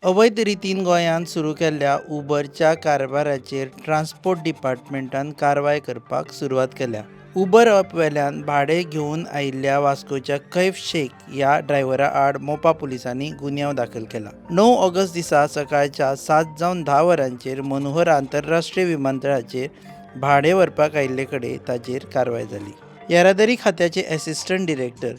अवैध रितीन गोंयांत सुरू केल्ल्या उबरच्या कारभाराचेर ट्रान्सपोर्ट डिपार्टमेंटान कारवाय करपाक सुरवात केल्या. उबर ॲप वेल्यान भाडे घेवन आयिल्ल्या वास्कोच्या कैफ शेख ह्या ड्रायव्हरा आड मोपा पुलिसांनी गुन्यांव दाखल केला. 9 ऑगस्ट दिसा सकाळच्या 7:10 वरांचेर मनोहर आंतरराष्ट्रीय विमानतळाचेर भाडे व्हरपाक आयिल्ले कडेन ताचेर कारवाय जाली. येरादारी खात्याचे असिस्टंट डिरेक्टर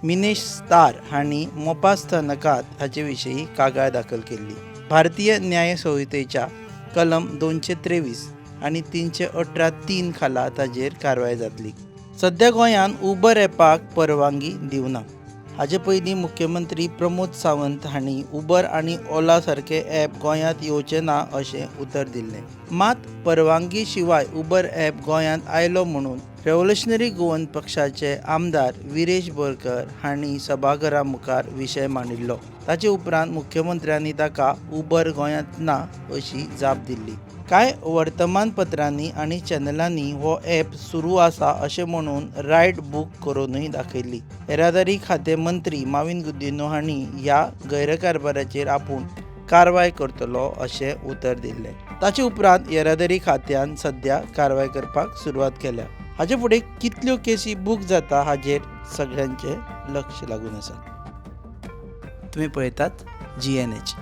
मिनेश स्तार हांणी मोपा स्थानकांत हाचे विशीं कागाळ दाखल केल्ली. भारतीय न्याय संहितेच्या कलम 223 आनी 318(3) खाला ताचेर कारवाय जातली. सध्या गोंयांत उबर ॲपाक परवानगी दिवना. हाचे पयलीं मुख्यमंत्री प्रमोद सावंत हांणी उबर आनी ओला सारके ॲप गोंयांत येवचे ना अशें उतर दिल्लें. मात परवानगी शिवाय उबर ॲप गोंयांत आयलो म्हणून रेव्होल्युशनरी गोवन पक्षाचे आमदार विरेश बोरकर हांणी सभाघरा मुखार विशय मांडिल्लो. ताचे उपरांत मुख्यमंत्र्यांनी ताका उबर गोंयांत ना अशी जाप दिल्ली. कांय वर्तमानपत्रांनी आनी चॅनलांनी हो ॲप सुरू आसा अशें म्हणून रायड बूक करूनय दाखयल्ली. येरादारी खाते मंत्री माविन गुदिन्हो हांणी ह्या गैरकारभाराचेर आपूण कारवाय करतलो अशें उतर दिल्लें. ताचे उपरांत येरादारी खात्यान सध्या कारवाय करपाक सुरवात केल्या. हाचे फुडें कितल्यो केसी बूक जाता हाचेर सगळ्यांचें लक्ष लागून आसा. तुमी पळयतात GNH.